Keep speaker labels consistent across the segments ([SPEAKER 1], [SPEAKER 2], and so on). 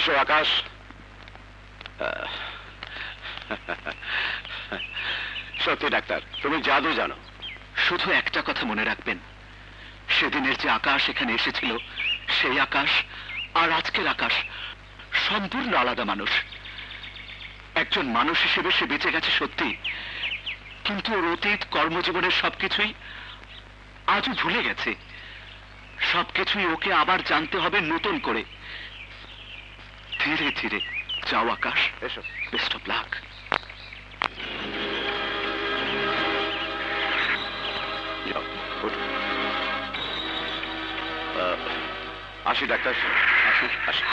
[SPEAKER 1] এসো আকাশ। সত্যি ডাক্তার, তুমি জাদু জানো।
[SPEAKER 2] শুধু একটা কথা মনে রাখবেন, সেদিনের যে আকাশ এখানে এসেছিল সেই আকাশ আর আজকের আকাশ সম্পূর্ণ আলাদা মানুষ। একজন মানুষ হিসেবে সে বেঁচে গেছে সত্যি, কিন্তু ওর অতীত কর্মজীবনের সবকিছুই আজও ভুলে গেছে। সবকিছুই ওকে আবার জানতে হবে নতুন করে। ধীরে ধীরে যাও আকাশ।
[SPEAKER 1] এসো।
[SPEAKER 2] Best of luck.
[SPEAKER 1] যাও, ওঠো। আসি ডাক্তার। আসি আসি।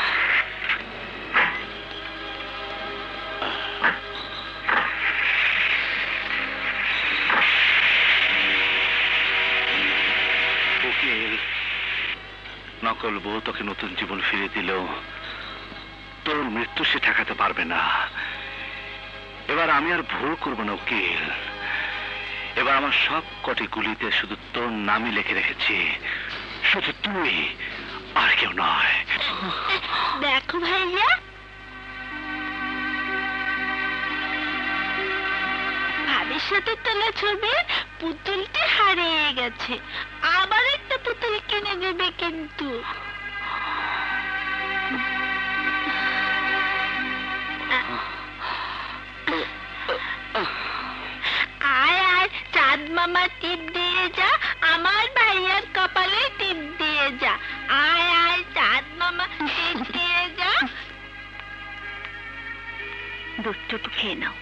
[SPEAKER 2] উকিল, নকল বউ তোকে নতুন জীবন ফিরে দিলেও তোর মৃত্যু সে ঠেকাতে পারবে না। এবার আমি আর ভুল করবো না উকিল। এবার আমার সব কটি গুলিতে শুধু তোর নামই লিখে রেখেছি, শুধু তুই, আর কেউ নয়।
[SPEAKER 3] দেখো ভাইয়া, ভাবির সাথে তোলা ছবি পুতুলটি হারিয়ে গেছে। আবার একটা পুতুল কিনে দেবে কিন্তু। আয় আয়, চাঁদ মামা টিপ দিয়ে যা, আমার ভাইয়ার কপালে টিপ দিয়ে যা। আয় আয়, চাঁদ মামা টিপ দিয়ে যা। দুধটুকু খেয়ে নাও।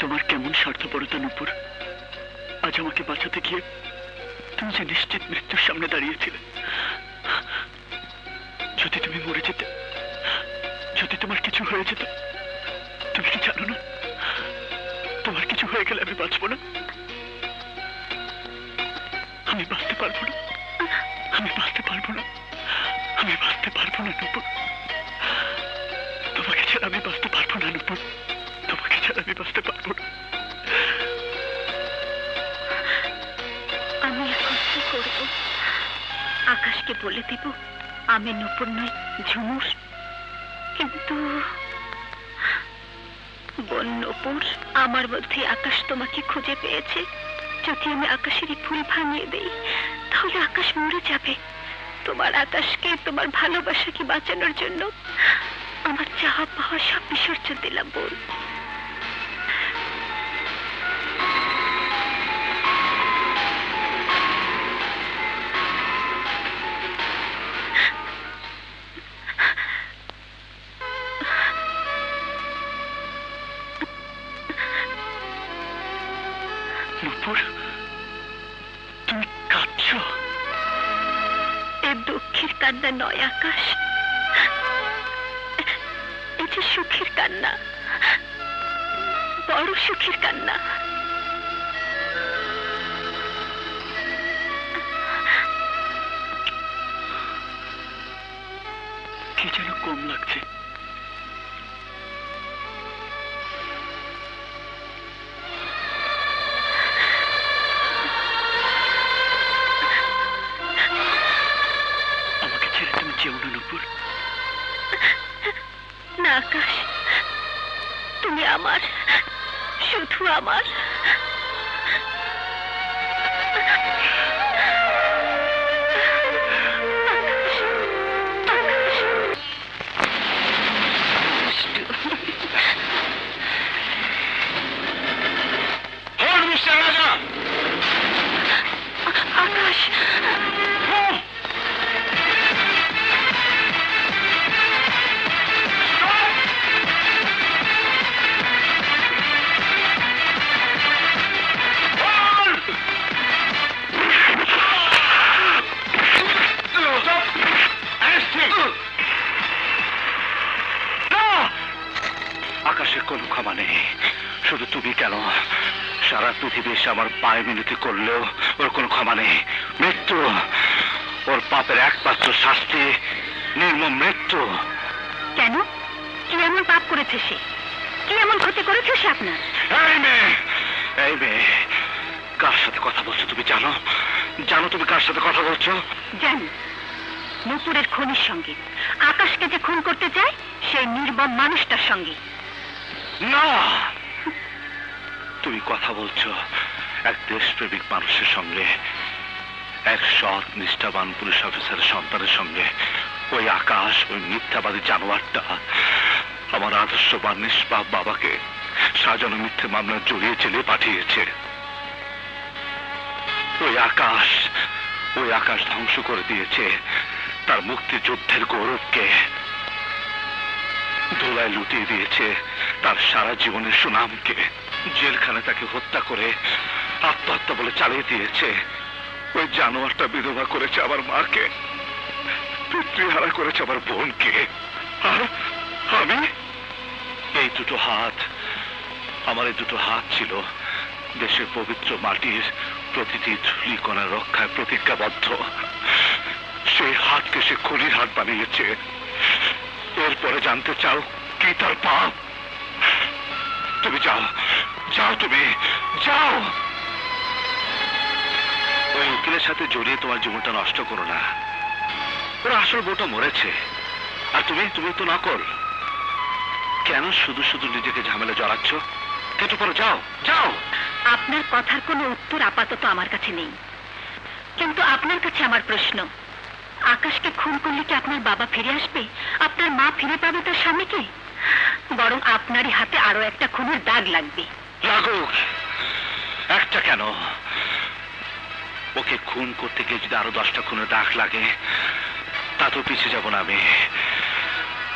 [SPEAKER 2] তোমার কেমন স্বার্থপরতা নূপুর! আজ আমাকে বাঁচাতে গিয়ে তুমি যে নিশ্চিত মৃত্যুর সামনে দাঁড়িয়েছিলে। যদি তুমি মরে যেতে, যদি তোমার কিছু হয়ে যেত, তুমি কি জানো না তোমার কিছু হয়ে গেলে আমি বাঁচবো না। আমি বাঁচতে পারবো না, আমি বাঁচতে পারবো না, আমি বাঁচতে পারবো না নূপুর। তোমাকে ছাড়া আমি বাঁচতে পারবো না নূপুর, তোমাকে ছাড়া আমি বাঁচতে পারবো না।
[SPEAKER 3] আমি এখন কি করবো? আকাশকে বলে দেব আমি নূপুর নই, ঝুমুর। কিন্তু বোন নূপুর, আমার মধ্যে আকাশ তোমাকে খুঁজে পেয়েছে। যদি আমি আকাশের ফুল ভাঙিয়ে দেই তাহলে আকাশ মরে যাবে। তোমার আকাশকে, তোমার ভালোবাসাকে বাঁচানোর জন্য আমার চাহা পাওয়া সব বিসর্জন দিলাম বোন।
[SPEAKER 2] নূপুর, তুমি কাঁদছো?
[SPEAKER 3] এ দুঃখের কান্না নয় আকাশ, এ যে সুখের কান্না, বড় সুখের কান্না।
[SPEAKER 2] কি যেন কম লাগছে। আমাকে ছেড়ে তুমি যেও না নূপুর।
[SPEAKER 3] না আকাশ, তুমি আমার, শুধু আমার। আকাশ,
[SPEAKER 2] আকাশের কোনো ক্ষমা নেই, শুধু তুমি কেন সারা পৃথিবী এসে আমার পায়ে মিনতি করলেও ওর কোনো ক্ষমা নেই। মৃত্যু ওর পাপের একমাত্র শাস্তি, নির্মম মৃত্যু।
[SPEAKER 3] কেন? কি এমন পাপ করেছে সে? কি এমন ক্ষতি করেছে সে আপনার?
[SPEAKER 2] এই মেয়ে, কার সাথে কথা বলছো তুমি জানো? জানো তুমি কার সাথে কথা বলছো?
[SPEAKER 3] জানি, নুপুরের খুনির সঙ্গে। আকাশকে যে খুন করতে চায় সেই নির্মম মানুষটার সঙ্গে।
[SPEAKER 2] না, তুমি কথা বলছো এক দেশপ্রেমিক মানুষের সঙ্গে, এক সৎ নিষ্ঠাবান পুলিশ অফিসারের সন্তানের সঙ্গে। ওই আকাশ, ওই মিথ্যাবাদী জানোয়ারটা আমার আদর্শবান নিষ্পাপ বাবাকে সাজানো মিথ্যে মামলা জড়িয়ে জেলে পাঠিয়েছে। ওই আকাশ ধ্বংস করে দিয়েছে তার মুক্তিযুদ্ধের গৌরবকে, ধুলায় লুটিয়ে দিয়েছে তার সারা জীবনের সুনামকে। জেলখানে তাকে হত্যা করে আত্মহত্যা বলে চালিয়ে দিয়েছে। ওই জানোয়ারটা বিধবা করেছে আমার মাকে, পিতৃহারা করেছে আমার বোনকে। আর আমি এই দুটো হাত, আমার এই দুটো হাত ছিল দেশের পবিত্র মাটির প্রতিটি ধূলিকণা রক্ষায় প্রতিজ্ঞাবদ্ধ। সেই হাতকে সে খুনির হাত বানিয়েছে। এরপরে জানতে চাও কি তার পাপ? তুমি যাও, যাও, তুমি যাও। ওই উকিলের সাথে জড়িয়ে তোমার জীবনটা নষ্ট করো না। ওরা আসল বউটা মরেছে, আর তুমি তো নকল। কেন শুধু শুধু নিজেকে ঝামেলা জড়াচ্ছ? কেটে পড়ো, যাও যাও।
[SPEAKER 3] আপনার কথার কোনো উত্তর আপাতত আমার কাছে নেই, কিন্তু আপনার কাছে আমার প্রশ্ন, আকাশকে খুন করলে কি আপনার বাবা ফিরে আসবে? আপনার মা ফিরে পাবে তার স্বামীকে? বরং আপনারই হাতে আরো একটা খুনের দাগ লাগবে।
[SPEAKER 2] লাগুক, একটা কেন, ওকে খুন করতে গিয়ে যদি আরো 10টা খুনের দাগ লাগে তাতেও পিছিয়ে যাব না আমি।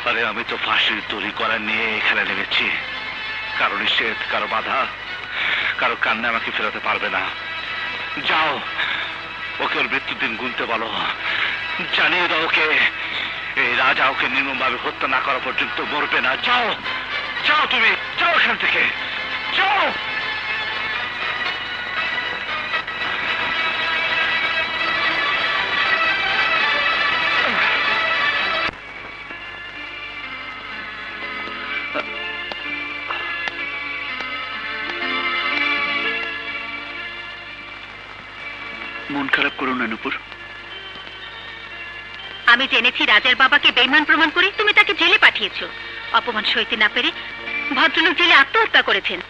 [SPEAKER 2] আরে আমি তো ফাঁসির দড়ি করা নিয়ে এখানে নেমেছি। কারো নিষেধ, কারো বাধা, কারো কান্না আমাকে ফেরাতে পারবে না। যাও, ওকে ওর মৃত্যুর দিন গুনতে বলো। জানিয়ে দাও ওকে এই রাজা ওকে নির্মমভাবে হত্যা না করা পর্যন্ত মরবে না। যাও যাও, তুমি যাও এখান থেকে, যাও। মন খারাপ করো না নুপুর।
[SPEAKER 3] আমি জেনেছি রাজার বাবাকে বেঈমান প্রমাণ করে তুমি তাকে জেলে পাঠিয়েছো। অপমান সইতে না পেরে ভদ্রলোক জেলে আত্মহত্যা করেছেন।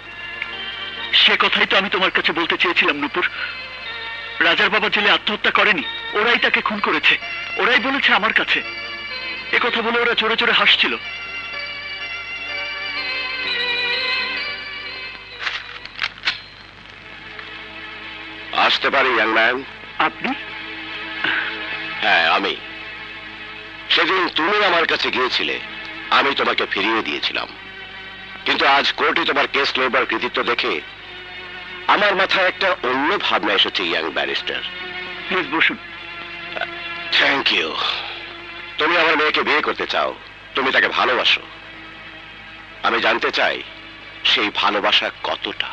[SPEAKER 2] সে কথাই তো আমি তোমার কাছে বলতে চেয়েছিলাম নুপুর। রাজার বাবা জেলে আত্মহত্যা করেনি, ওরাই তাকে খুন করেছে। ওরাই বলেছে আমার কাছে। এ কথা বলে ওরা জোরে জোরে হাসছিল।
[SPEAKER 1] আসতে পারি ইয়াং ম্যান?
[SPEAKER 2] আপনি?
[SPEAKER 1] হ্যাঁ, আমি। সেদিন তুমি আমার কাছে গিয়েছিলে, আমি তোমাকে ফিরিয়ে দিয়েছিলাম। কিন্তু আজ কোর্টে তোমার কেস লড়বার কৃতিত্ব দেখে আমার মাথায় একটা অন্য ভাবনা এসেছে ইয়াং ব্যারিস্টার।
[SPEAKER 2] প্লিজ বসুন।
[SPEAKER 1] Thank you. তুমি আমার মেয়েকে বিয়ে করতে চাও, তুমি তাকে ভালোবাসো। আমি জানতে চাই সেই ভালোবাসা কতটা।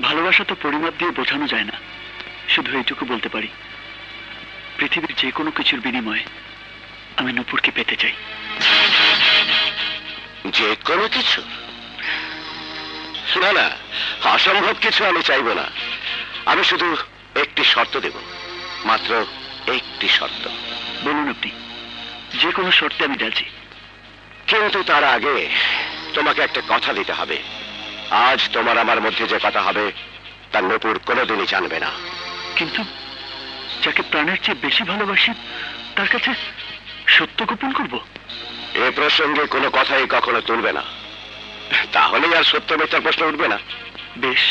[SPEAKER 2] ভালোবাসা তো পরিমাপ দিয়ে বোঝানো যায় না। শুধু এইটুকু বলতে পারি, পৃথিবীর যে কোনো কিছুর বিনিময়ে আমি নূপুরকে পেতে চাই।
[SPEAKER 1] যে কোনো কিছু? না না, অসম্ভব কিছু আমি চাইব না। আমি শুধু একটি শর্ত দেব, মাত্র একটি শর্ত।
[SPEAKER 2] বলুন আপনি, যে কোনো শর্তে আমি রাজি।
[SPEAKER 1] কিন্তু তার আগে তোমাকে একটা কথা দিতে হবে। আজ তোমার আমার মধ্যে যে কথা হবে তা নূপুর কোনোদিনই জানবে না।
[SPEAKER 2] কিন্তু যাকে প্রাণের চেয়ে বেশি ভালোবাসি তার কাছে সত্য গোপন করব?
[SPEAKER 1] এ প্রসঙ্গে কোনো কথাই কখনো তুলবে না, তাহলেই আর সত্য মিথ্যার প্রশ্ন উঠবে না।
[SPEAKER 2] বেশ,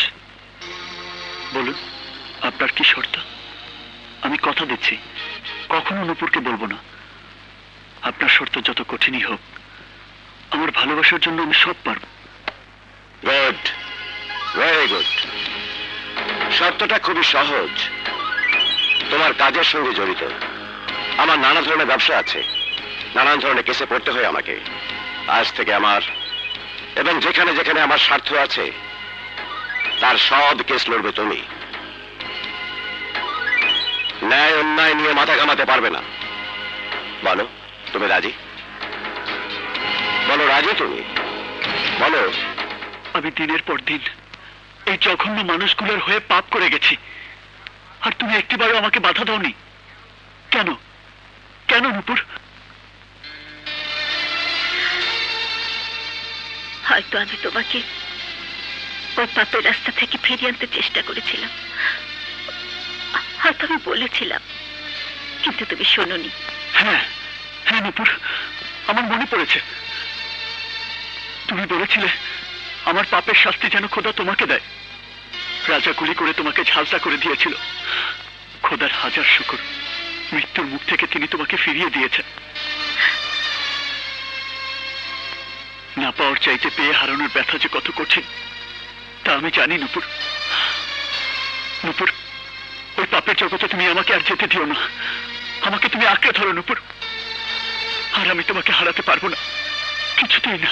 [SPEAKER 2] বলুন আপনার কি শর্ত? আমি কথা দিচ্ছি কখনো নূপুরকে বলবো না। আপনার শর্ত যত কঠিনই হোক, আমার ভালোবাসার জন্য আমি সব পারব।
[SPEAKER 1] Good, very good. শর্তটা খুবই সহজ। তোমার কাজের সঙ্গে জড়িত। আমার নানা ধরনের ব্যবসা আছে, নানান ধরনের কেসে পড়তে হয় আমাকে। আজ থেকে আমার এবং যেখানে যেখানে আমার স্বার্থ আছে তার সব কেস লড়বে তুমি। ন্যায় অন্যায় নিয়ে মাথা ঘামাতে পারবে না। বলো তুমি রাজি? বলো রাজি তুমি, বলো।
[SPEAKER 2] আমি দিনের পর দিন এই জঘন্য মানুষগুলোর হয়ে পাপ করে গেছি, আর তুমি একটিবারও আমাকে বাধা দাওনি। কেন? কেন নূপুর?
[SPEAKER 3] হয়তো আমি তোমাকে ওই পাপের রাস্তা থেকে ফিরিয়ে আনতে চেষ্টা করেছিলাম, হয়তো আমি বলেছিলাম, কিন্তু তুমি শোনোনি।
[SPEAKER 2] হ্যাঁ হ্যাঁ নূপুর, আমার মনে পড়েছে। তুমি বলেছিলে আমার পাপের শাস্তি যেন খোদা তোমাকে দেয়। রাজা গুলি করে তোমাকে ঝালসা করে দিয়েছিল। খোদার হাজার শুকর, মৃত্যুর মুখ থেকে তিনি তোমাকে ফিরিয়ে দিয়েছেন। না পাওয়ার চাইতে পেয়ে হারানোর ব্যথা যে কত কঠিন তা আমি জানি নূপুর। নূপুর, ওই পাপের জগতে তুমি আমাকে আর যেতে দিও না। আমাকে তুমি আঁকড়ে ধরো নূপুর, আর আমি তোমাকে হারাতে পারবো না, কিছুতেই না।